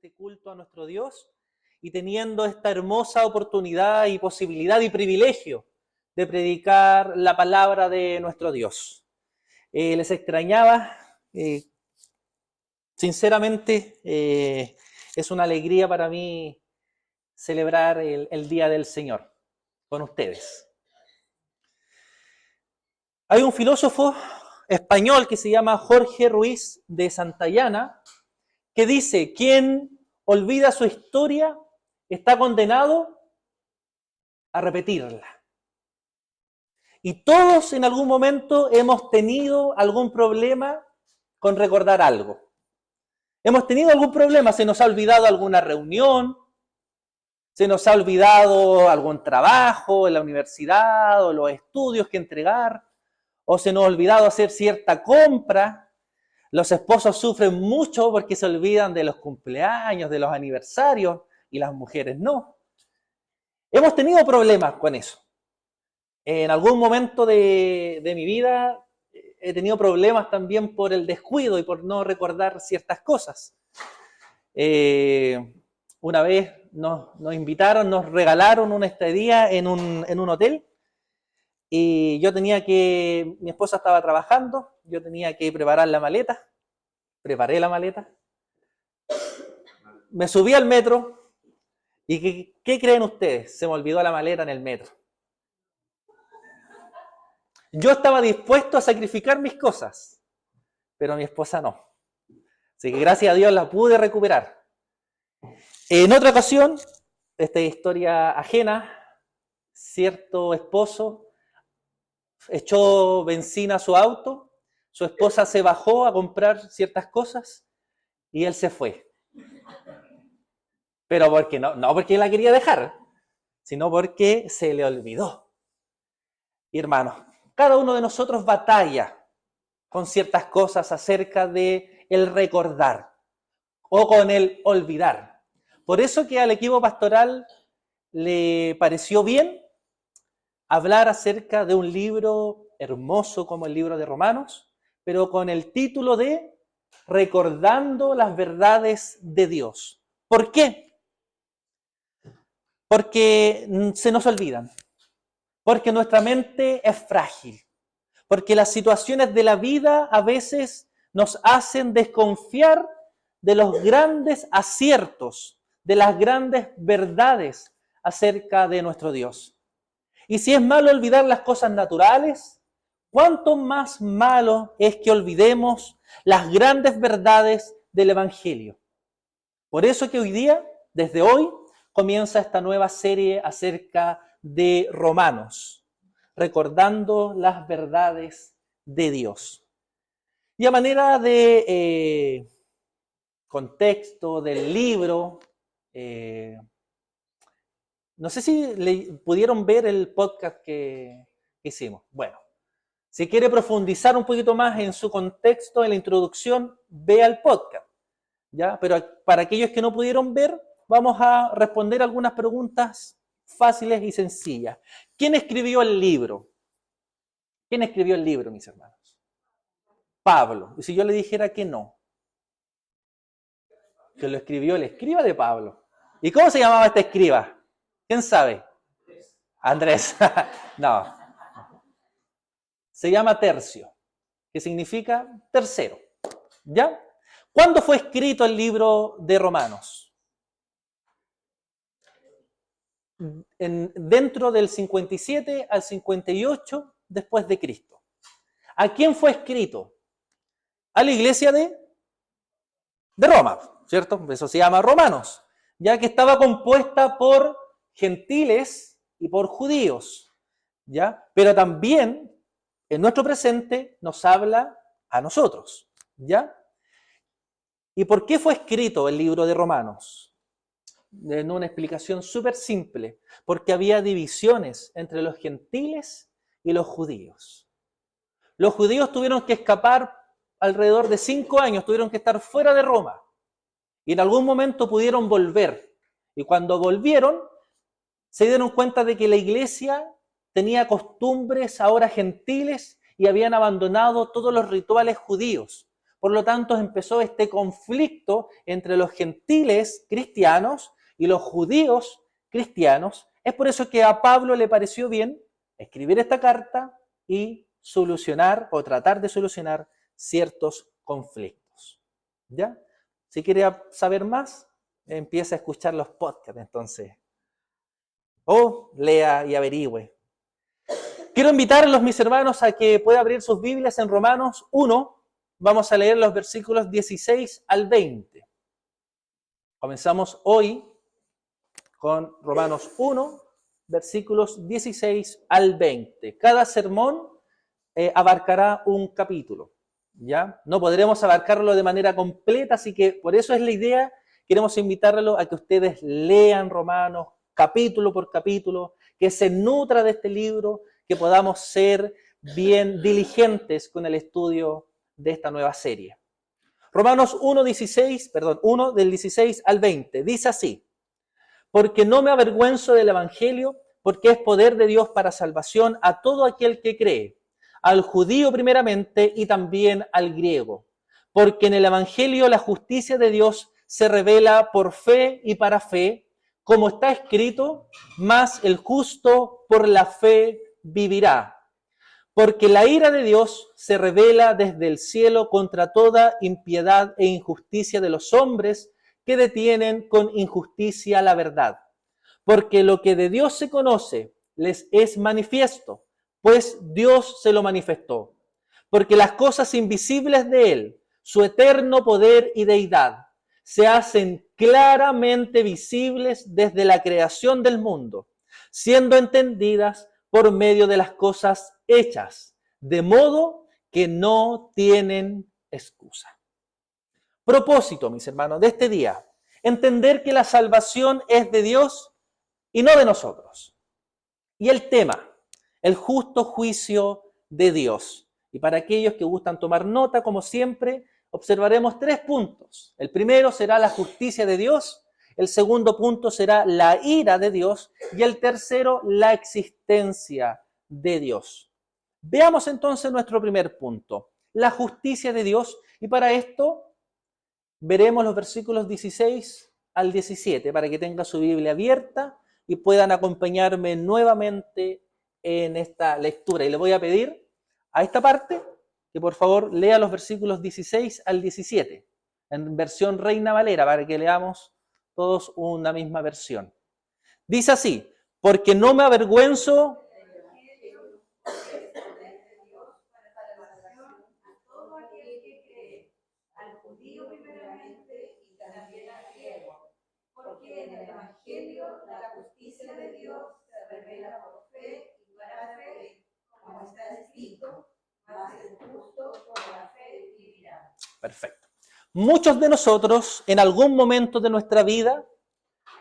este culto a nuestro Dios y teniendo esta hermosa oportunidad y posibilidad y privilegio de predicar la palabra de nuestro Dios. Les extrañaba, sinceramente, es una alegría para mí celebrar el Día del Señor con ustedes. Hay un filósofo español que se llama Jorge Ruiz de Santayana que dice: quien olvida su historia está condenado a repetirla. Y todos en algún momento hemos tenido algún problema con recordar algo. Hemos tenido algún problema, se nos ha olvidado alguna reunión, se nos ha olvidado algún trabajo en la universidad o los estudios que entregar, o se nos ha olvidado hacer cierta compra. Los esposos sufren mucho porque se olvidan de los cumpleaños, de los aniversarios, y las mujeres no. Hemos tenido problemas con eso. En algún momento de mi vida he tenido problemas también por el descuido y por no recordar ciertas cosas. Una vez nos invitaron, nos regalaron una estadía en un hotel y mi esposa estaba trabajando, yo tenía que preparar la maleta, preparé la maleta, me subí al metro y ¿qué creen ustedes? Se me olvidó la maleta en el metro. Yo estaba dispuesto a sacrificar mis cosas, pero mi esposa no. Así que gracias a Dios la pude recuperar. En otra ocasión, esta historia ajena, cierto esposo echó benzina a su auto, su esposa se bajó a comprar ciertas cosas y él se fue. Pero porque no porque la quería dejar, sino porque se le olvidó. Y hermanos, cada uno de nosotros batalla con ciertas cosas acerca de el recordar o con el olvidar. Por eso que al equipo pastoral le pareció bien hablar acerca de un libro hermoso como el libro de Romanos, pero con el título de Recordando las verdades de Dios. ¿Por qué? Porque se nos olvidan, porque nuestra mente es frágil, porque las situaciones de la vida a veces nos hacen desconfiar de los grandes aciertos, de las grandes verdades acerca de nuestro Dios. Y si es malo olvidar las cosas naturales, ¿cuánto más malo es que olvidemos las grandes verdades del Evangelio? Por eso que hoy día, desde hoy, comienza esta nueva serie acerca de Romanos, recordando las verdades de Dios. Y a manera de contexto del libro, no sé si pudieron ver el podcast que hicimos. Bueno, si quiere profundizar un poquito más en su contexto, en la introducción, vea el podcast, ¿ya? Pero para aquellos que no pudieron ver, vamos a responder algunas preguntas fáciles y sencillas. ¿Quién escribió el libro? ¿Quién escribió el libro, mis hermanos? Pablo. Y si yo le dijera que no, que lo escribió el escriba de Pablo. ¿Y cómo se llamaba este escriba? ¿Quién sabe? Andrés. No. Se llama Tercio, que significa tercero. ¿Ya? ¿Cuándo fue escrito el libro de Romanos? Dentro del 57 al 58 después de Cristo. ¿A quién fue escrito? A la iglesia de Roma, ¿cierto? Eso se llama Romanos, ya que estaba compuesta por gentiles y por judíos, ¿ya? Pero también en nuestro presente nos habla a nosotros, ¿ya? ¿Y por qué fue escrito el libro de Romanos? En una explicación súper simple, porque había divisiones entre los gentiles y los judíos. Los judíos tuvieron que escapar alrededor de 5 años, tuvieron que estar fuera de Roma, y en algún momento pudieron volver, y cuando volvieron, se dieron cuenta de que la iglesia tenía costumbres ahora gentiles y habían abandonado todos los rituales judíos. Por lo tanto, empezó este conflicto entre los gentiles cristianos y los judíos cristianos. Es por eso que a Pablo le pareció bien escribir esta carta y solucionar o tratar de solucionar ciertos conflictos. ¿Ya? Si quiere saber más, empieza a escuchar los podcasts entonces. O lea y averigüe. Quiero invitarlos, mis hermanos, a que puedan abrir sus Biblias en Romanos 1. Vamos a leer los versículos 16 al 20. Comenzamos hoy con Romanos 1, versículos 16 al 20. Cada sermón abarcará un capítulo, ¿ya? No podremos abarcarlo de manera completa, así que por eso es la idea. Queremos invitarlos a que ustedes lean Romanos capítulo por capítulo, que se nutra de este libro, que podamos ser bien diligentes con el estudio de esta nueva serie. Romanos 1 del 16 al 20, dice así: porque no me avergüenzo del Evangelio, porque es poder de Dios para salvación a todo aquel que cree, al judío primeramente y también al griego. Porque en el Evangelio la justicia de Dios se revela por fe y para fe, como está escrito, mas el justo por la fe vivirá. Porque la ira de Dios se revela desde el cielo contra toda impiedad e injusticia de los hombres que detienen con injusticia la verdad. Porque lo que de Dios se conoce les es manifiesto, pues Dios se lo manifestó. Porque las cosas invisibles de Él, su eterno poder y deidad, se hacen claramente visibles desde la creación del mundo, siendo entendidas por medio de las cosas hechas, de modo que no tienen excusa. Propósito, mis hermanos, de este día: entender que la salvación es de Dios y no de nosotros. Y el tema: el justo juicio de Dios. Y para aquellos que gustan tomar nota, como siempre, observaremos 3 puntos. El primero será la justicia de Dios, el segundo punto será la ira de Dios y el tercero, la existencia de Dios. Veamos entonces nuestro primer punto, la justicia de Dios, y para esto veremos los versículos 16 al 17 para que tenga su Biblia abierta y puedan acompañarme nuevamente en esta lectura. Y le voy a pedir a esta parte que por favor lea los versículos 16 al 17 en versión Reina Valera para que leamos todos una misma versión. Dice así: porque no me avergüenzo porque en el Evangelio la justicia de Dios se revela por fe y para fe, como está escrito, mas el justo por la fe vivirá. Perfecto. Muchos de nosotros en algún momento de nuestra vida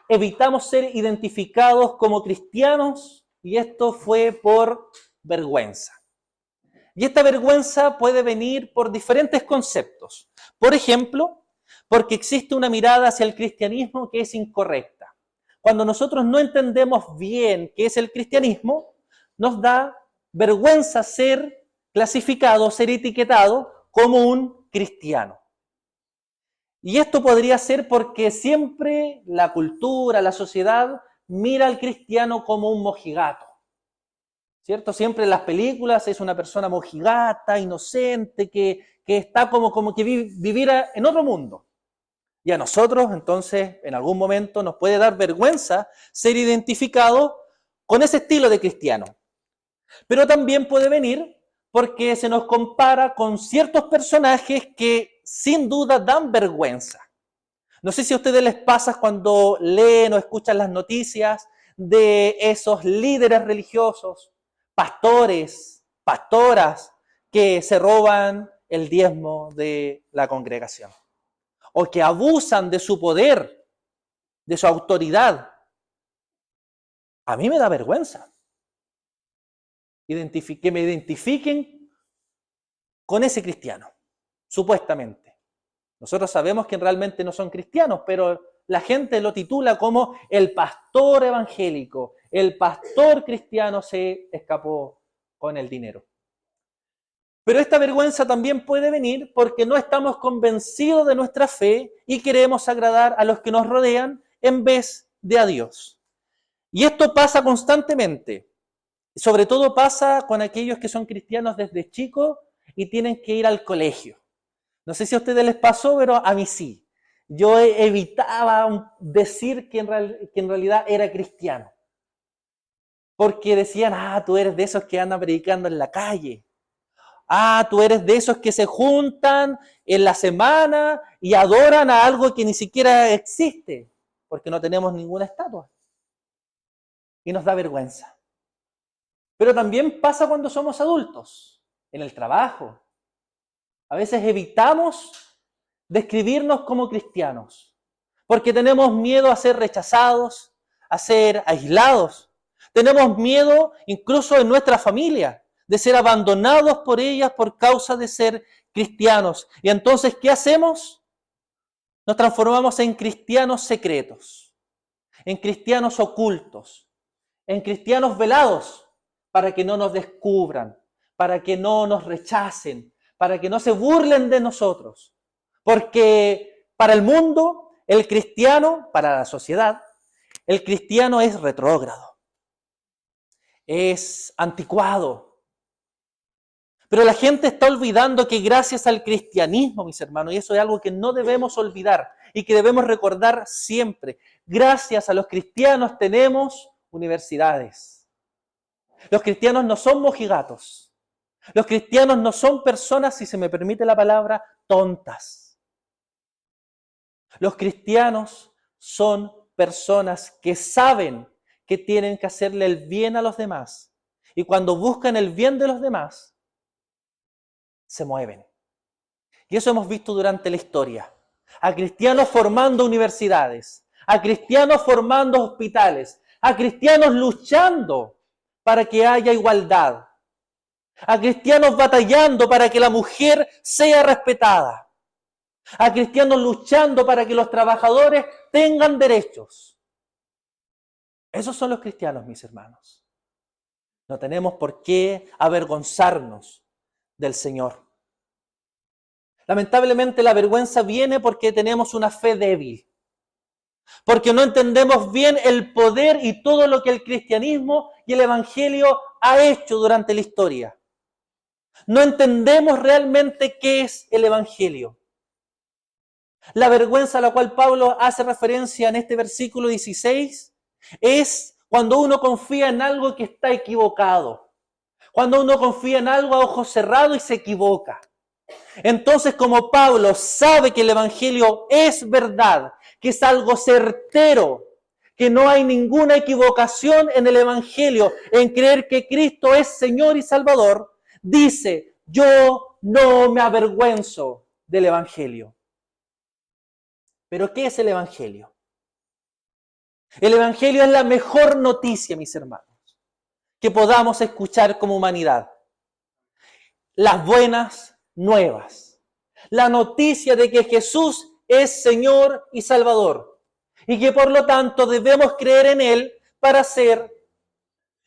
evitamos ser identificados como cristianos y esto fue por vergüenza. Y esta vergüenza puede venir por diferentes conceptos. Por ejemplo, porque existe una mirada hacia el cristianismo que es incorrecta. Cuando nosotros no entendemos bien qué es el cristianismo, nos da vergüenza ser clasificado, ser etiquetado como un cristiano. Y esto podría ser porque siempre la cultura, la sociedad, mira al cristiano como un mojigato. ¿Cierto? Siempre en las películas es una persona mojigata, inocente, que está como que viviera en otro mundo. Y a nosotros, entonces, en algún momento nos puede dar vergüenza ser identificados con ese estilo de cristiano. Pero también puede venir porque se nos compara con ciertos personajes que sin duda dan vergüenza. No sé si a ustedes les pasa cuando leen o escuchan las noticias de esos líderes religiosos, pastores, pastoras, que se roban el diezmo de la congregación o que abusan de su poder, de su autoridad. A mí me da vergüenza que me identifiquen con ese cristiano, supuestamente. Nosotros sabemos que realmente no son cristianos, pero la gente lo titula como el pastor evangélico, el pastor cristiano se escapó con el dinero. Pero esta vergüenza también puede venir porque no estamos convencidos de nuestra fe y queremos agradar a los que nos rodean en vez de a Dios. Y esto pasa constantemente. Sobre todo pasa con aquellos que son cristianos desde chicos y tienen que ir al colegio. No sé si a ustedes les pasó, pero a mí sí. Yo evitaba decir que en realidad era cristiano. Porque decían, tú eres de esos que andan predicando en la calle. Tú eres de esos que se juntan en la semana y adoran a algo que ni siquiera existe, porque no tenemos ninguna estatua. Y nos da vergüenza. Pero también pasa cuando somos adultos, en el trabajo. A veces evitamos describirnos como cristianos, porque tenemos miedo a ser rechazados, a ser aislados. Tenemos miedo incluso en nuestra familia, de ser abandonados por ellas por causa de ser cristianos. Y entonces, ¿qué hacemos? Nos transformamos en cristianos secretos, en cristianos ocultos, en cristianos velados, para que no nos descubran, para que no nos rechacen, para que no se burlen de nosotros. Porque para el mundo, el cristiano, para la sociedad, el cristiano es retrógrado, es anticuado. Pero la gente está olvidando que gracias al cristianismo, mis hermanos, y eso es algo que no debemos olvidar y que debemos recordar siempre, gracias a los cristianos tenemos universidades. Los cristianos no son mojigatos. Los cristianos no son personas, si se me permite la palabra, tontas. Los cristianos son personas que saben que tienen que hacerle el bien a los demás. Y cuando buscan el bien de los demás, se mueven. Y eso hemos visto durante la historia. A cristianos formando universidades, a cristianos formando hospitales, a cristianos luchando para que haya igualdad, a cristianos batallando para que la mujer sea respetada, a cristianos luchando para que los trabajadores tengan derechos. Esos son los cristianos, mis hermanos. No tenemos por qué avergonzarnos del Señor. Lamentablemente la vergüenza viene porque tenemos una fe débil, porque no entendemos bien el poder y todo lo que el cristianismo y el evangelio ha hecho durante la historia. No entendemos realmente qué es el evangelio. La vergüenza a la cual Pablo hace referencia en este versículo 16 es cuando uno confía en algo que está equivocado, cuando uno confía en algo a ojos cerrados y se equivoca. Entonces, como Pablo sabe que el evangelio es verdad, que es algo certero, que no hay ninguna equivocación en el evangelio, en creer que Cristo es Señor y Salvador, dice, yo no me avergüenzo del evangelio. ¿Pero qué es el evangelio? El evangelio es la mejor noticia, mis hermanos, que podamos escuchar como humanidad. Las buenas nuevas. La noticia de que Jesús es Señor y Salvador. Y que por lo tanto debemos creer en Él para ser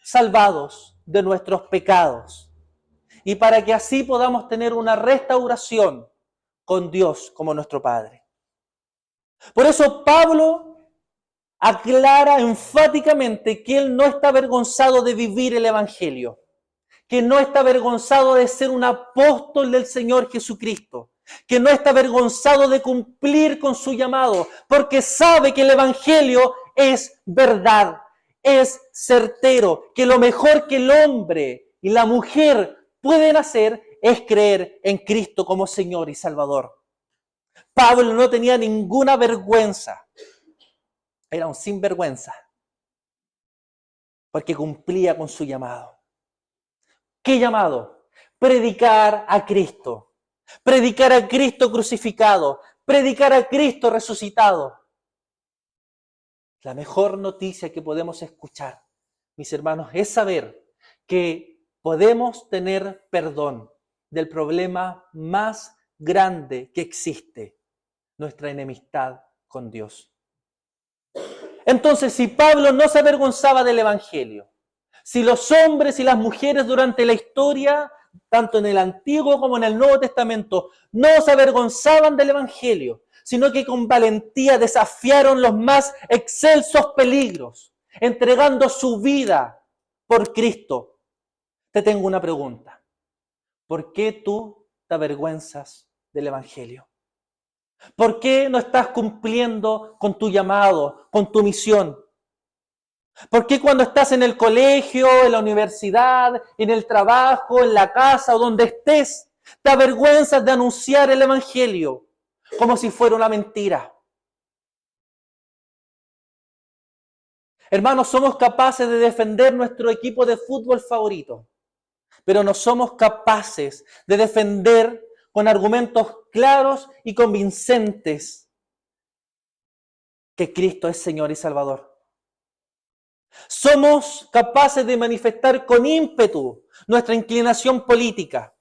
salvados de nuestros pecados. Y para que así podamos tener una restauración con Dios como nuestro Padre. Por eso Pablo aclara enfáticamente que él no está avergonzado de vivir el evangelio, que no está avergonzado de ser un apóstol del Señor Jesucristo, que no está avergonzado de cumplir con su llamado, porque sabe que el evangelio es verdad, es certero, que lo mejor que el hombre y la mujer pueden hacer es creer en Cristo como Señor y Salvador. Pablo no tenía ninguna vergüenza. Era un sinvergüenza. Porque cumplía con su llamado. ¿Qué llamado? Predicar a Cristo. Predicar a Cristo crucificado. Predicar a Cristo resucitado. La mejor noticia que podemos escuchar, mis hermanos, es saber que podemos tener perdón del problema más grande que existe, nuestra enemistad con Dios. Entonces, si Pablo no se avergonzaba del evangelio, si los hombres y las mujeres durante la historia tanto en el Antiguo como en el Nuevo Testamento, no se avergonzaban del Evangelio, sino que con valentía desafiaron los más excelsos peligros, entregando su vida por Cristo. Te tengo una pregunta. ¿Por qué tú te avergüenzas del Evangelio? ¿Por qué no estás cumpliendo con tu llamado, con tu misión? ¿Por qué cuando estás en el colegio, en la universidad, en el trabajo, en la casa o donde estés, te avergüenzas de anunciar el Evangelio como si fuera una mentira? Hermanos, somos capaces de defender nuestro equipo de fútbol favorito, pero no somos capaces de defender con argumentos claros y convincentes que Cristo es Señor y Salvador. Somos capaces de manifestar con ímpetu nuestra inclinación política,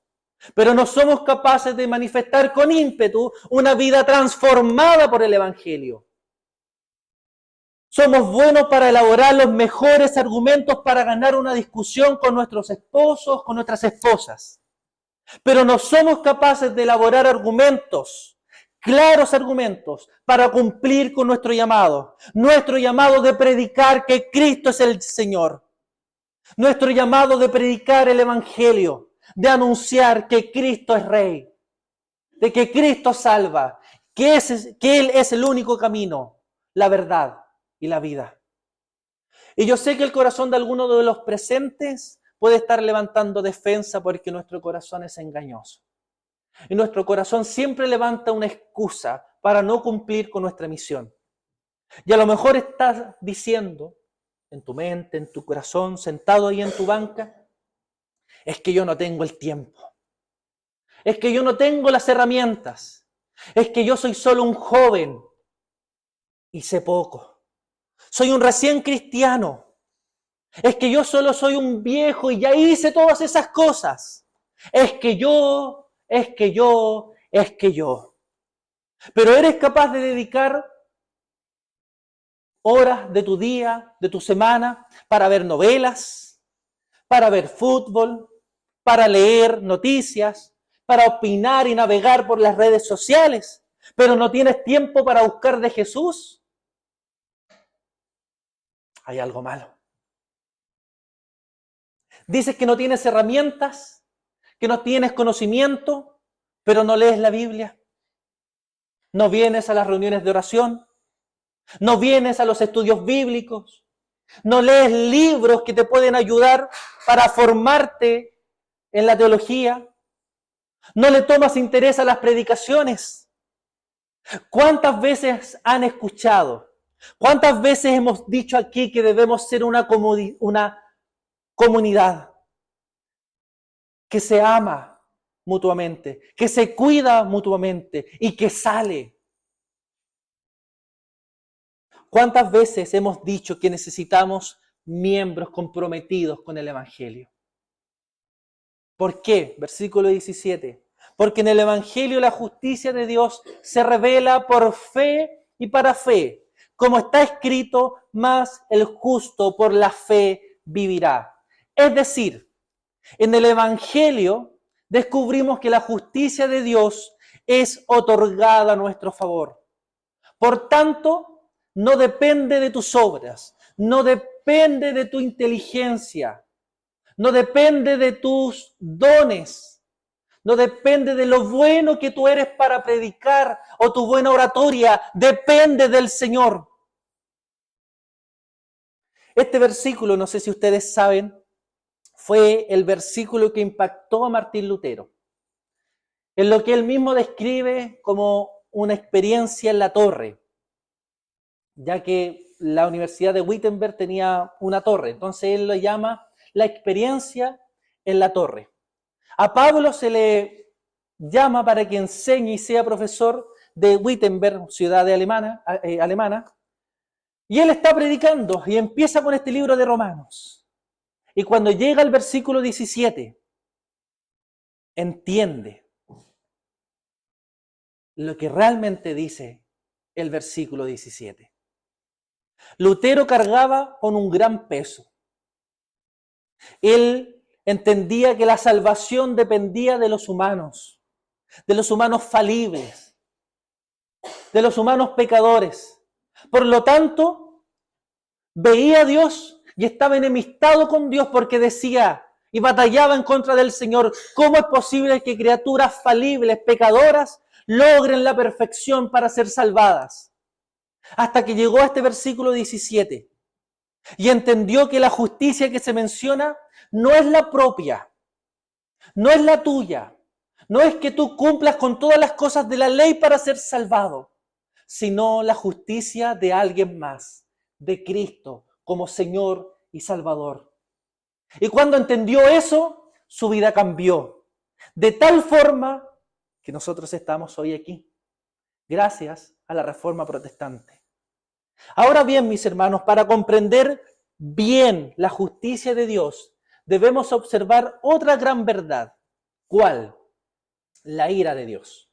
pero no somos capaces de manifestar con ímpetu una vida transformada por el Evangelio. Somos buenos para elaborar los mejores argumentos para ganar una discusión con nuestros esposos, con nuestras esposas, pero no somos capaces de elaborar argumentos, claros argumentos, para cumplir con nuestro llamado de predicar que Cristo es el Señor, nuestro llamado de predicar el Evangelio, de anunciar que Cristo es Rey, de que Cristo salva, que Él es el único camino, la verdad y la vida. Y yo sé que el corazón de alguno de los presentes puede estar levantando defensa porque nuestro corazón es engañoso. Y nuestro corazón siempre levanta una excusa para no cumplir con nuestra misión. Y a lo mejor estás diciendo en tu mente, en tu corazón, sentado ahí en tu banca, es que yo no tengo el tiempo. Es que yo no tengo las herramientas. Es que yo soy solo un joven y sé poco. Soy un recién cristiano. Es que yo solo soy un viejo y ya hice todas esas cosas. Es que yo. Pero eres capaz de dedicar horas de tu día, de tu semana, para ver novelas, para ver fútbol, para leer noticias, para opinar y navegar por las redes sociales, pero no tienes tiempo para buscar de Jesús. Hay algo malo. Dices que no tienes herramientas, que no tienes conocimiento, pero no lees la Biblia. No vienes a las reuniones de oración, no vienes a los estudios bíblicos, no lees libros que te pueden ayudar para formarte en la teología, no le tomas interés a las predicaciones. ¿Cuántas veces han escuchado? ¿Cuántas veces hemos dicho aquí que debemos ser una comunidad que se ama mutuamente, que se cuida mutuamente y que sale? ¿Cuántas veces hemos dicho que necesitamos miembros comprometidos con el Evangelio? ¿Por qué? Versículo 17. Porque en el Evangelio la justicia de Dios se revela por fe y para fe. Como está escrito, más el justo por la fe vivirá. Es decir, en el Evangelio descubrimos que la justicia de Dios es otorgada a nuestro favor. Por tanto, no depende de tus obras, no depende de tu inteligencia, no depende de tus dones, no depende de lo bueno que tú eres para predicar o tu buena oratoria, depende del Señor. Este versículo, no sé si ustedes saben, fue el versículo que impactó a Martín Lutero, en lo que él mismo describe como una experiencia en la torre, ya que la Universidad de Wittenberg tenía una torre, entonces él lo llama la experiencia en la torre. A Pablo se le llama para que enseñe y sea profesor de Wittenberg, ciudad de alemana, y él está predicando y empieza con este libro de Romanos. Y cuando llega al versículo 17, entiende lo que realmente dice el versículo 17. Lutero cargaba con un gran peso. Él entendía que la salvación dependía de los humanos falibles, de los humanos pecadores. Por lo tanto, veía a Dios y estaba enemistado con Dios porque decía y batallaba en contra del Señor. ¿Cómo es posible que criaturas falibles, pecadoras, logren la perfección para ser salvadas? Hasta que llegó a este versículo 17 y entendió que la justicia que se menciona no es la propia, no es la tuya, no es que tú cumplas con todas las cosas de la ley para ser salvado, sino la justicia de alguien más, de Cristo, como Señor y Salvador. Y cuando entendió eso, su vida cambió, de tal forma que nosotros estamos hoy aquí, gracias a la Reforma Protestante. Ahora bien, mis hermanos, para comprender bien la justicia de Dios, debemos observar otra gran verdad. ¿Cuál? La ira de Dios.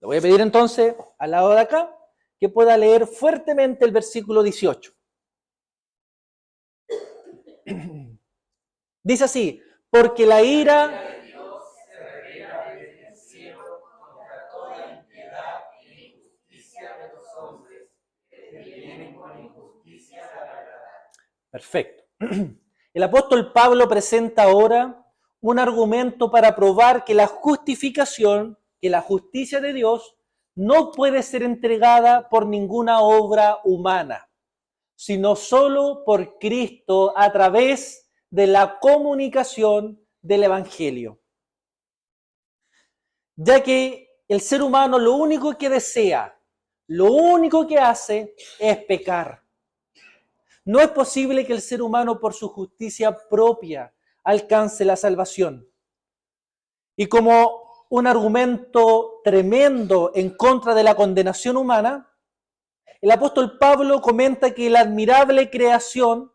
Le voy a pedir entonces, al lado de acá, que pueda leer fuertemente el versículo 18. Dice así: porque la ira de Dios se revela desde el cielo contra toda impiedad e injusticia de los hombres que detienen con injusticia la verdad. Perfecto. El apóstol Pablo presenta ahora un argumento para probar que la justificación, que la justicia de Dios, no puede ser entregada por ninguna obra humana, sino solo por Cristo a través de la comunicación del Evangelio. Ya que el ser humano lo único que desea, lo único que hace es pecar. No es posible que el ser humano por su justicia propia alcance la salvación. Y como un argumento tremendo en contra de la condenación humana, el apóstol Pablo comenta que la admirable creación,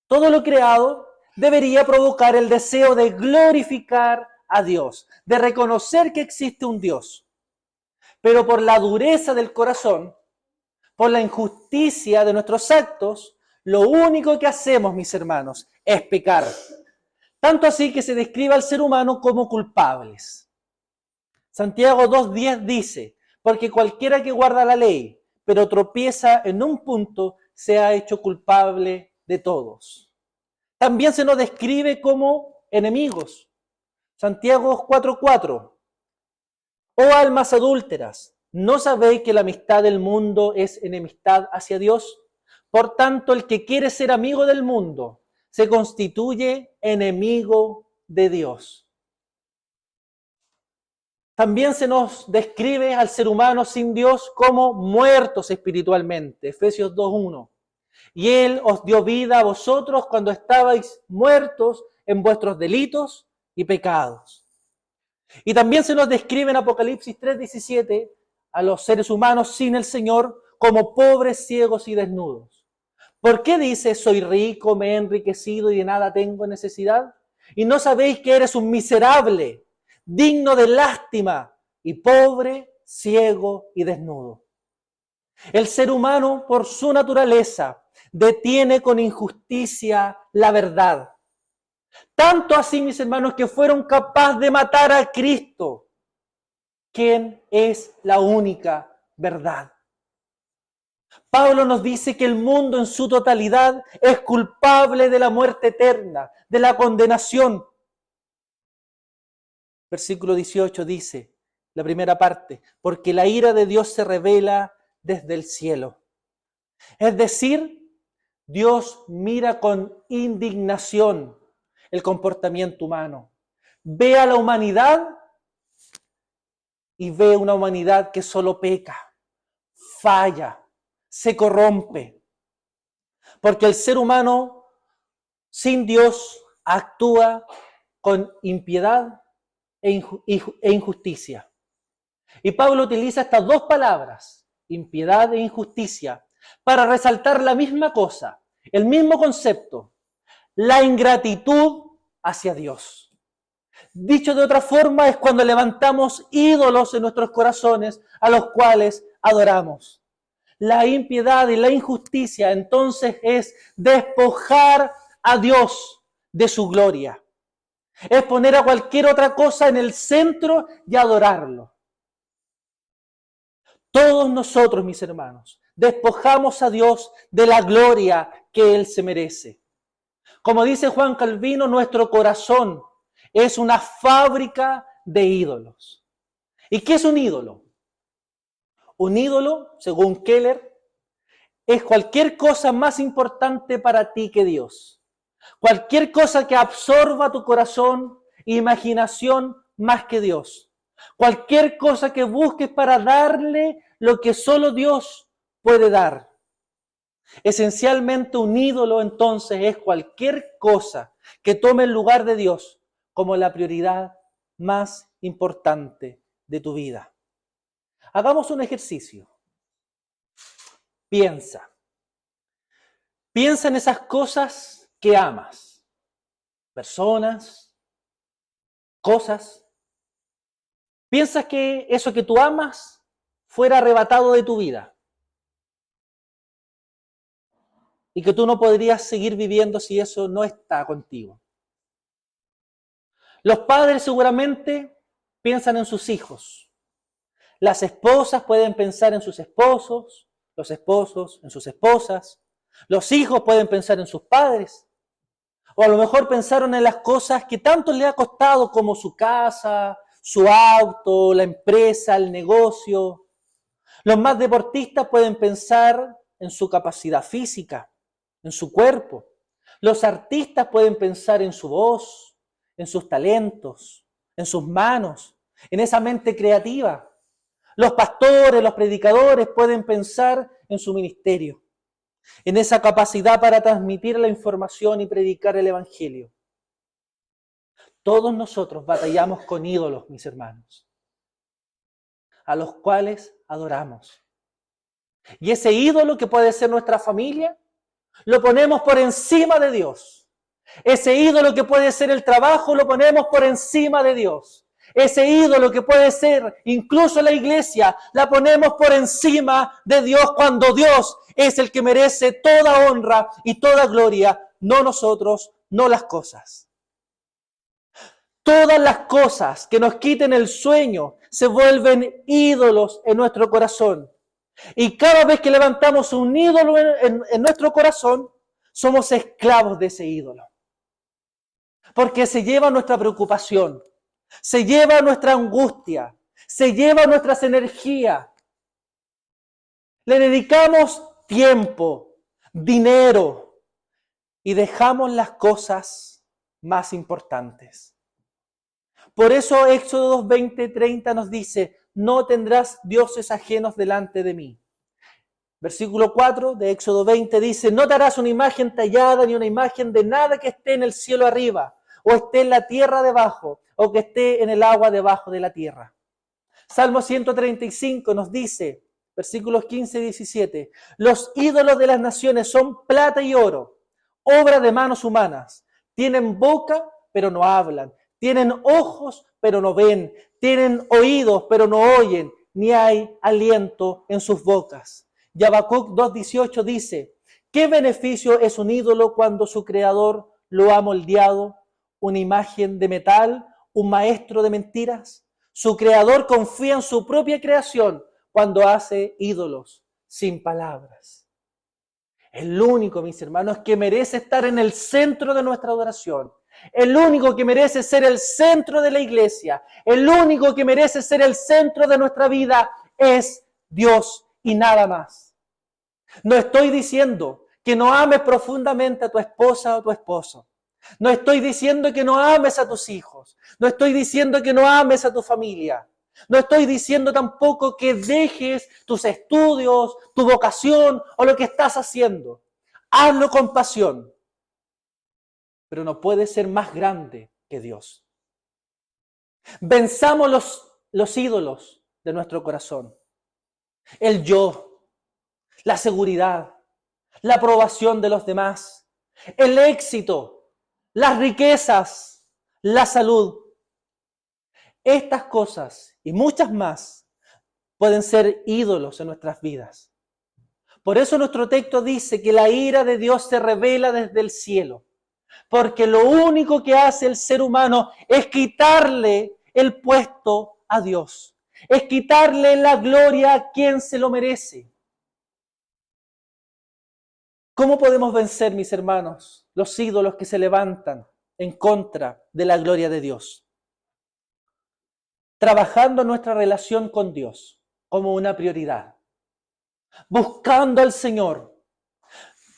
todo lo creado, debería provocar el deseo de glorificar a Dios, de reconocer que existe un Dios. Pero por la dureza del corazón, por la injusticia de nuestros actos, lo único que hacemos, mis hermanos, es pecar. Tanto así que se describe al ser humano como culpables. Santiago 2:10 dice: porque cualquiera que guarda la ley, pero tropieza en un punto, se ha hecho culpable de todos. También se nos describe como enemigos. Santiago 4:4. Oh almas adúlteras, ¿no sabéis que la amistad del mundo es enemistad hacia Dios? Por tanto, el que quiere ser amigo del mundo se constituye enemigo de Dios. También se nos describe al ser humano sin Dios como muertos espiritualmente. Efesios 2:1. Y Él os dio vida a vosotros cuando estabais muertos en vuestros delitos y pecados. Y también se nos describe en Apocalipsis 3:17 a los seres humanos sin el Señor como pobres, ciegos y desnudos. ¿Por qué dice: soy rico, me he enriquecido y de nada tengo necesidad? ¿Y no sabéis que eres un miserable, digno de lástima y pobre, ciego y desnudo? El ser humano, por su naturaleza, detiene con injusticia la verdad. Tanto así, mis hermanos, que fueron capaces de matar a Cristo, quien es la única verdad. Pablo nos dice que el mundo en su totalidad es culpable de la muerte eterna, de la condenación. Versículo 18 dice, la primera parte: porque la ira de Dios se revela desde el cielo. Es decir, Dios mira con indignación el comportamiento humano. Ve a la humanidad y ve una humanidad que solo peca, falla, se corrompe. Porque el ser humano sin Dios actúa con impiedad e injusticia. Y Pablo utiliza estas dos palabras, impiedad e injusticia, para resaltar la misma cosa, el mismo concepto: la ingratitud hacia Dios. Dicho de otra forma, es cuando levantamos ídolos en nuestros corazones a los cuales adoramos. La impiedad y la injusticia entonces es despojar a Dios de su gloria. Es poner a cualquier otra cosa en el centro y adorarlo. Todos nosotros, mis hermanos, despojamos a Dios de la gloria que Él se merece. Como dice Juan Calvino, nuestro corazón es una fábrica de ídolos. ¿Y qué es un ídolo? Un ídolo, según Keller, es cualquier cosa más importante para ti que Dios. Cualquier cosa que absorba tu corazón e imaginación más que Dios. Cualquier cosa que busques para darle lo que solo Dios puede dar. Esencialmente un ídolo entonces es cualquier cosa que tome el lugar de Dios como la prioridad más importante de tu vida. Hagamos un ejercicio. Piensa. Piensa en esas cosas que amas. Personas, cosas. Piensa que eso que tú amas fuera arrebatado de tu vida. Y que tú no podrías seguir viviendo si eso no está contigo. Los padres seguramente piensan en sus hijos. Las esposas pueden pensar en sus esposos, los esposos en sus esposas. Los hijos pueden pensar en sus padres. O a lo mejor pensaron en las cosas que tanto les ha costado, como su casa, su auto, la empresa, el negocio. Los más deportistas pueden pensar en su capacidad física, en su cuerpo. Los artistas pueden pensar en su voz, en sus talentos, en sus manos, en esa mente creativa. Los pastores, los predicadores pueden pensar en su ministerio, en esa capacidad para transmitir la información y predicar el evangelio. Todos nosotros batallamos con ídolos, mis hermanos, a los cuales adoramos. Y ese ídolo, que puede ser nuestra familia, lo ponemos por encima de Dios. Ese ídolo que puede ser el trabajo, lo ponemos por encima de Dios. Ese ídolo que puede ser incluso la iglesia, la ponemos por encima de Dios, cuando Dios es el que merece toda honra y toda gloria, no nosotros, no las cosas. Todas las cosas que nos quiten el sueño se vuelven ídolos en nuestro corazón. Y cada vez que levantamos un ídolo en nuestro corazón, somos esclavos de ese ídolo. Porque se lleva nuestra preocupación, se lleva nuestra angustia, se lleva nuestras energías. Le dedicamos tiempo, dinero y dejamos las cosas más importantes. Por eso Éxodo 20:30 nos dice: no tendrás dioses ajenos delante de mí. Versículo 4 de Éxodo 20 dice: no te harás una imagen tallada ni una imagen de nada que esté en el cielo arriba, o esté en la tierra debajo, o que esté en el agua debajo de la tierra. Salmo 135 nos dice, versículos 15 y 17, los ídolos de las naciones son plata y oro, obra de manos humanas. Tienen boca, pero no hablan. Tienen ojos, pero no ven. Tienen oídos, pero no oyen. Ni hay aliento en sus bocas. Y Habacuc 2:18 dice: ¿qué beneficio es un ídolo cuando su creador lo ha moldeado? ¿Una imagen de metal? ¿Un maestro de mentiras? Su creador confía en su propia creación cuando hace ídolos sin palabras. El único, mis hermanos, que merece estar en el centro de nuestra adoración, el único que merece ser el centro de la iglesia, el único que merece ser el centro de nuestra vida es Dios y nada más. No estoy diciendo que no ames profundamente a tu esposa o a tu esposo. No estoy diciendo que no ames a tus hijos. No estoy diciendo que no ames a tu familia. No estoy diciendo tampoco que dejes tus estudios, tu vocación o lo que estás haciendo. Hazlo con pasión. Pero no puede ser más grande que Dios. Venzamos los ídolos de nuestro corazón. El yo, la seguridad, la aprobación de los demás, el éxito, las riquezas, la salud. Estas cosas y muchas más pueden ser ídolos en nuestras vidas. Por eso nuestro texto dice que la ira de Dios se revela desde el cielo. Porque lo único que hace el ser humano es quitarle el puesto a Dios. Es quitarle la gloria a quien se lo merece. ¿Cómo podemos vencer, mis hermanos, los ídolos que se levantan en contra de la gloria de Dios? Trabajando nuestra relación con Dios como una prioridad. Buscando al Señor.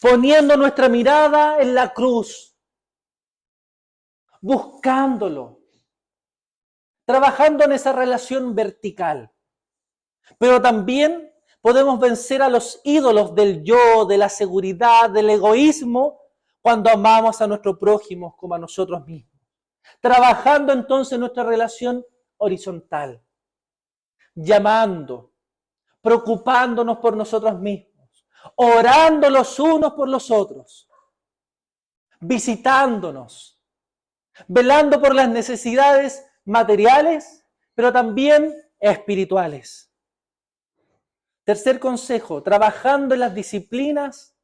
Poniendo nuestra mirada en la cruz. Buscándolo. Trabajando en esa relación vertical. Pero también podemos vencer a los ídolos del yo, de la seguridad, del egoísmo, cuando amamos a nuestro prójimo como a nosotros mismos. Trabajando entonces nuestra relación horizontal. Llamando, preocupándonos por nosotros mismos, orando los unos por los otros, visitándonos, velando por las necesidades materiales, pero también espirituales. Tercer consejo, trabajando en las disciplinas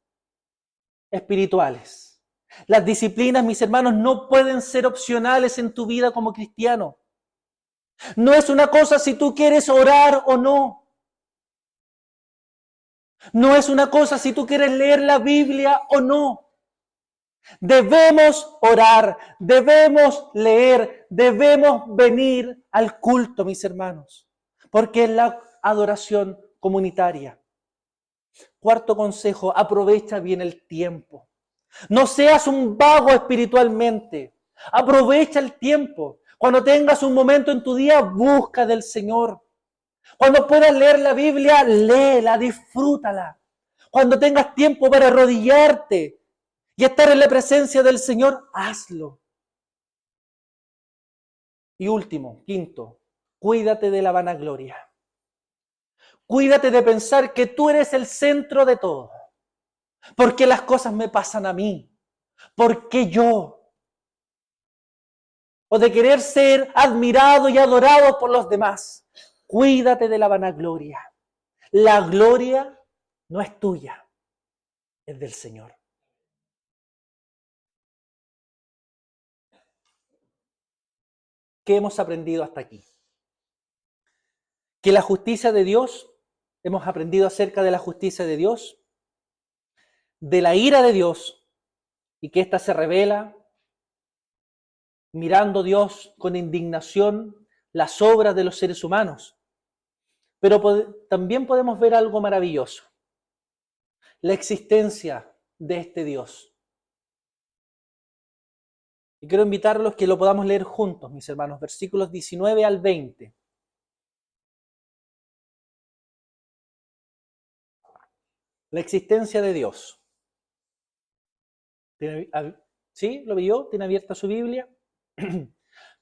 espirituales. Las disciplinas, mis hermanos, no pueden ser opcionales en tu vida como cristiano. No es una cosa si tú quieres orar o no. No es una cosa si tú quieres leer la Biblia o no. Debemos orar, debemos leer, debemos venir al culto, mis hermanos, porque es la adoración comunitaria. Cuarto consejo, aprovecha bien el tiempo. No seas un vago espiritualmente. Aprovecha el tiempo. Cuando tengas un momento en tu día, busca del Señor. Cuando puedas leer la Biblia, léela, disfrútala. Cuando tengas tiempo para arrodillarte y estar en la presencia del Señor, hazlo. Y último, quinto, cuídate de la vanagloria. Cuídate de pensar que tú eres el centro de todo. ¿Por qué las cosas me pasan a mí? ¿Por qué yo? O de querer ser admirado y adorado por los demás. Cuídate de la vanagloria. La gloria no es tuya, es del Señor. ¿Qué hemos aprendido hasta aquí? Que la justicia de Dios, hemos aprendido acerca de la justicia de Dios, de la ira de Dios, y que ésta se revela mirando Dios con indignación las obras de los seres humanos. Pero también podemos ver algo maravilloso, la existencia de este Dios. Y quiero invitarlos que lo podamos leer juntos, mis hermanos, versículos 19 al 20. La existencia de Dios. ¿Sí? ¿Lo vio? ¿Tiene abierta su Biblia?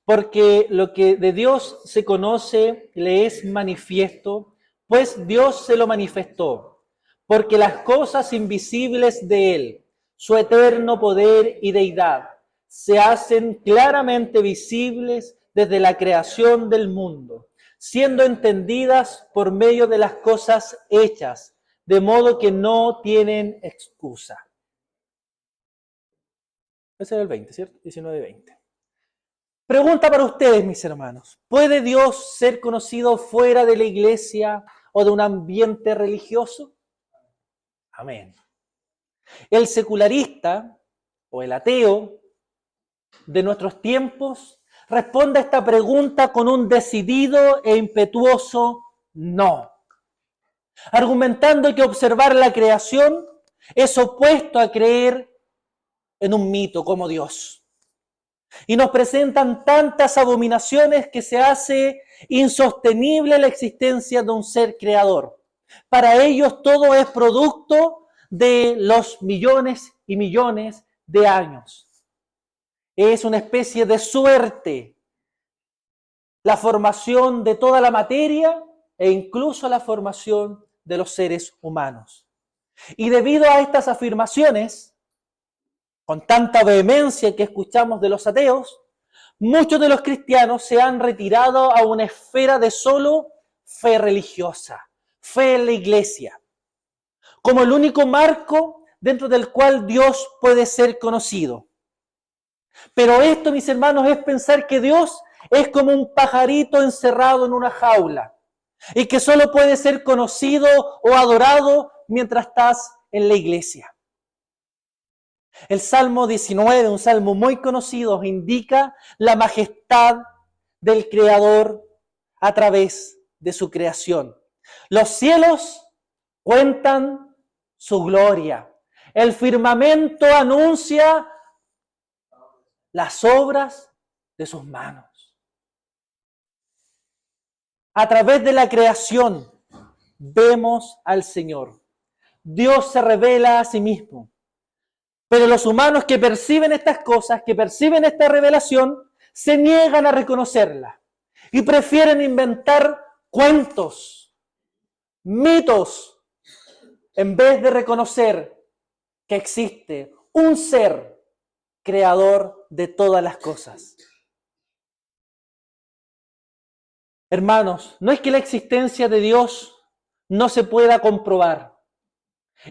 Porque lo que de Dios se conoce le es manifiesto, pues Dios se lo manifestó. Porque las cosas invisibles de Él, su eterno poder y deidad, se hacen claramente visibles desde la creación del mundo, siendo entendidas por medio de las cosas hechas, de modo que no tienen excusa. Ese era el 20, ¿cierto? 19 y 20. Pregunta para ustedes, mis hermanos. ¿Puede Dios ser conocido fuera de la iglesia o de un ambiente religioso? Amén. El secularista o el ateo de nuestros tiempos responde a esta pregunta con un decidido e impetuoso no, argumentando que observar la creación es opuesto a creer en un mito como Dios. Y nos presentan tantas abominaciones que se hace insostenible la existencia de un ser creador. Para ellos todo es producto de los millones y millones de años. Es una especie de suerte la formación de toda la materia e incluso la formación de los seres humanos. Y debido a estas afirmaciones, con tanta vehemencia que escuchamos de los ateos, muchos de los cristianos se han retirado a una esfera de solo fe religiosa, fe en la iglesia, como el único marco dentro del cual Dios puede ser conocido. Pero esto, mis hermanos, es pensar que Dios es como un pajarito encerrado en una jaula y que solo puede ser conocido o adorado mientras estás en la iglesia. El Salmo 19, un salmo muy conocido, indica la majestad del Creador a través de su creación. Los cielos cuentan su gloria. El firmamento anuncia las obras de sus manos. A través de la creación vemos al Señor. Dios se revela a sí mismo. Pero los humanos que perciben estas cosas, que perciben esta revelación, se niegan a reconocerla y prefieren inventar cuentos, mitos, en vez de reconocer que existe un ser creador de todas las cosas. Hermanos, no es que la existencia de Dios no se pueda comprobar,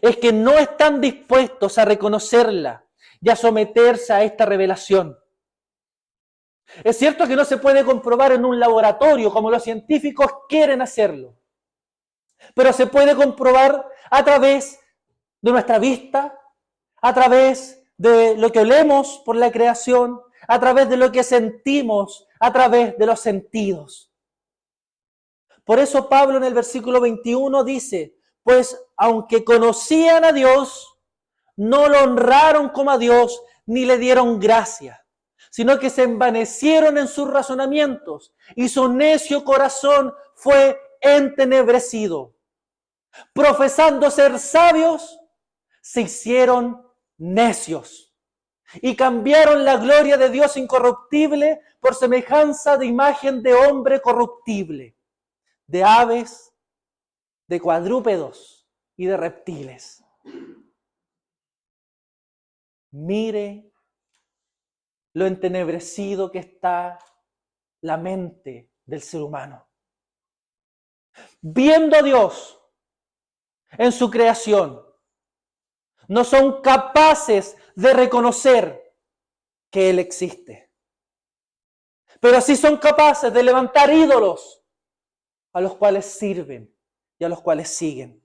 es que no están dispuestos a reconocerla y a someterse a esta revelación. Es cierto que no se puede comprobar en un laboratorio como los científicos quieren hacerlo, pero se puede comprobar a través de nuestra vista, a través de lo que olemos por la creación, a través de lo que sentimos, a través de los sentidos. Por eso Pablo en el versículo 21 dice, pues aunque conocían a Dios, no lo honraron como a Dios, ni le dieron gracia, sino que se envanecieron en sus razonamientos, y su necio corazón fue entenebrecido. Profesando ser sabios, se hicieron necios, y cambiaron la gloria de Dios incorruptible por semejanza de imagen de hombre corruptible, de aves, de cuadrúpedos y de reptiles. Mire lo entenebrecido que está la mente del ser humano. Viendo a Dios en su creación, no son capaces de reconocer que Él existe. Pero sí son capaces de levantar ídolos a los cuales sirven y a los cuales siguen.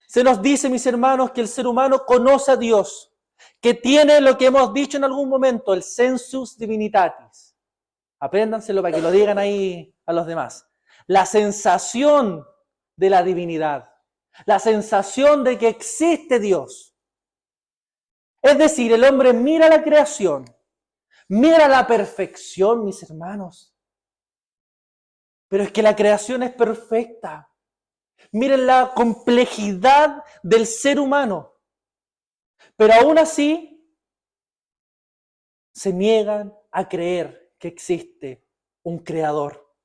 Se nos dice, mis hermanos, que el ser humano conoce a Dios, que tiene lo que hemos dicho en algún momento, el sensus divinitatis. Apréndanselo para que lo digan ahí a los demás. La sensación de la divinidad, la sensación de que existe Dios. Es decir, el hombre mira la creación, mira la perfección, mis hermanos. Pero es que la creación es perfecta. Miren la complejidad del ser humano. Pero aún así, se niegan a creer que existe un creador.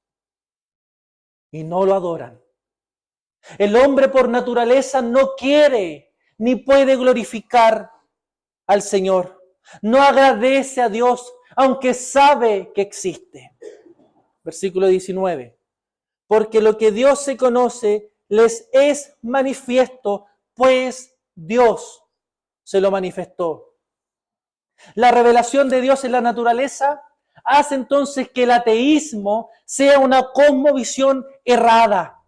Y no lo adoran. El hombre por naturaleza no quiere ni puede glorificar al Señor. No agradece a Dios, aunque sabe que existe. Versículo 19. Porque lo que Dios se conoce les es manifiesto, pues Dios se lo manifestó. La revelación de Dios en la naturaleza hace entonces que el ateísmo sea una cosmovisión errada.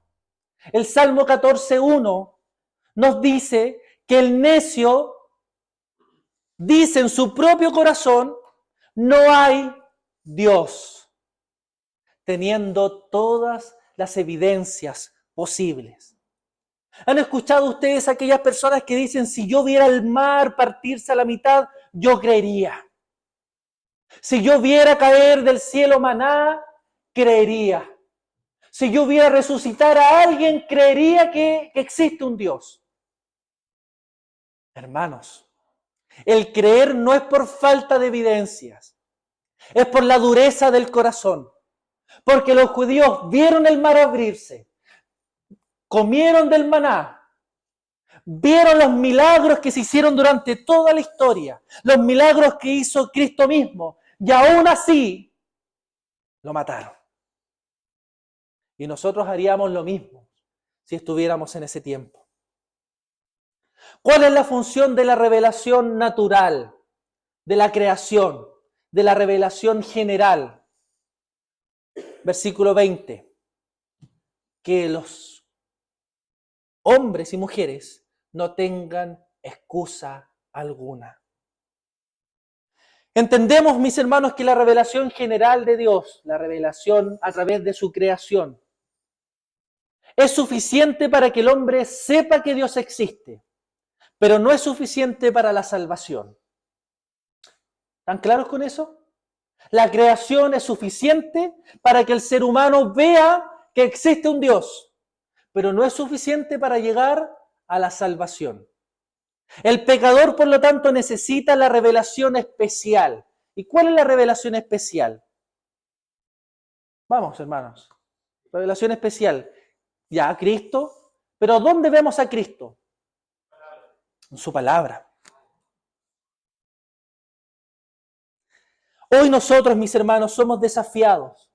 El Salmo 14:1 nos dice que el necio dice en su propio corazón, no hay Dios, teniendo todas las evidencias posibles. ¿Han escuchado ustedes aquellas personas que dicen, si yo viera el mar partirse a la mitad, yo creería? Si yo viera caer del cielo maná, creería. Si yo viera resucitar a alguien, creería que existe un Dios. Hermanos, el creer no es por falta de evidencias, es por la dureza del corazón. Porque los judíos vieron el mar abrirse, comieron del maná, vieron los milagros que se hicieron durante toda la historia, los milagros que hizo Cristo mismo, y aún así lo mataron. Y nosotros haríamos lo mismo si estuviéramos en ese tiempo. ¿Cuál es la función de la revelación natural de la creación, de la revelación general. Versículo 20. Que los hombres y mujeres no tengan excusa alguna. Entendemos, mis hermanos, que la revelación general de Dios, la revelación a través de su creación, es suficiente para que el hombre sepa que Dios existe, pero no es suficiente para la salvación. ¿Están claros con eso? La creación es suficiente para que el ser humano vea que existe un Dios, pero no es suficiente para llegar a la salvación. El pecador, por lo tanto, necesita la revelación especial. ¿Y cuál es la revelación especial? Vamos, hermanos. Revelación especial. Ya, Cristo. ¿Pero dónde vemos a Cristo? En su palabra. Hoy nosotros, mis hermanos, somos desafiados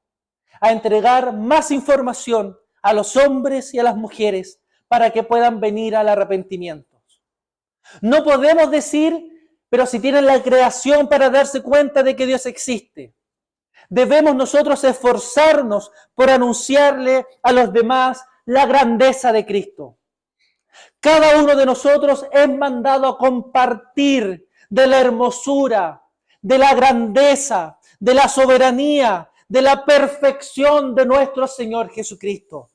a entregar más información a los hombres y a las mujeres para que puedan venir al arrepentimiento. No podemos decir, pero si tienen la creación para darse cuenta de que Dios existe. Debemos nosotros esforzarnos por anunciarle a los demás la grandeza de Cristo. Cada uno de nosotros es mandado a compartir de la hermosura, de la grandeza, de la soberanía, de la perfección de nuestro Señor Jesucristo.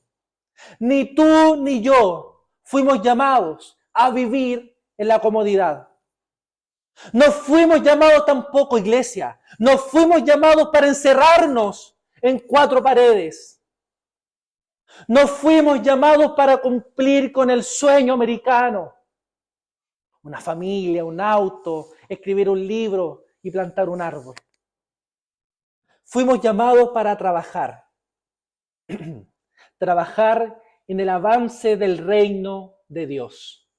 Ni tú ni yo fuimos llamados a vivir en la comodidad. No fuimos llamados tampoco, iglesia, no fuimos llamados para encerrarnos en cuatro paredes. No fuimos llamados para cumplir con el sueño americano. Una familia, un auto, escribir un libro y plantar un árbol. Fuimos llamados para trabajar. Trabajar en el avance del reino de Dios.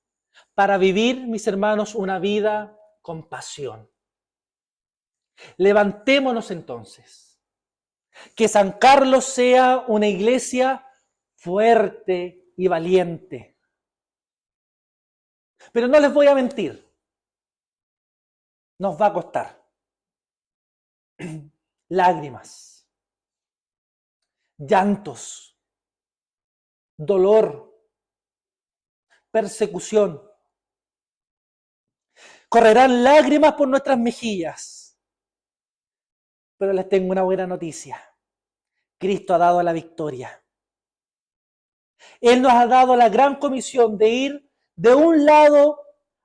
Para vivir, mis hermanos, una vida con pasión. Levantémonos entonces. Que San Carlos sea una iglesia fuerte y valiente. Pero no les voy a mentir. Nos va a costar. Lágrimas, llantos, dolor, persecución. Correrán lágrimas por nuestras mejillas. Pero les tengo una buena noticia. Cristo ha dado la victoria. Él nos ha dado la gran comisión de ir de un lado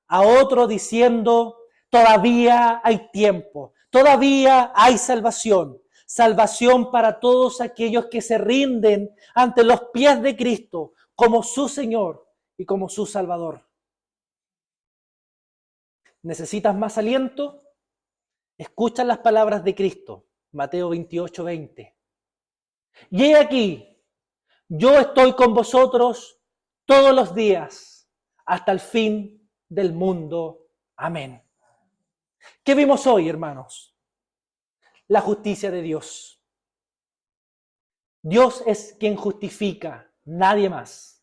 a otro diciendo, todavía hay tiempo, todavía hay salvación. Salvación para todos aquellos que se rinden ante los pies de Cristo como su Señor y como su Salvador. ¿Necesitas más aliento? Escucha las palabras de Cristo, Mateo 28, 20. Y he aquí, yo estoy con vosotros todos los días hasta el fin del mundo. Amén. ¿Qué vimos hoy, hermanos? La justicia de Dios. Dios es quien justifica, nadie más.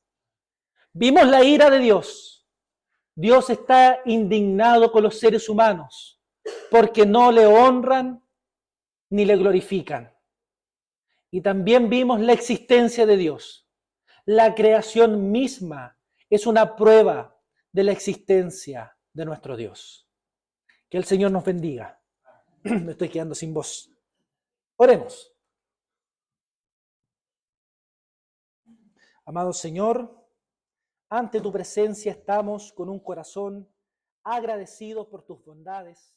Vimos la ira de Dios. Dios está indignado con los seres humanos porque no le honran ni le glorifican. Y también vimos la existencia de Dios. La creación misma es una prueba de la existencia de nuestro Dios. Que el Señor nos bendiga. Me estoy quedando sin voz. Oremos. Amado Señor, ante tu presencia estamos con un corazón agradecido por tus bondades.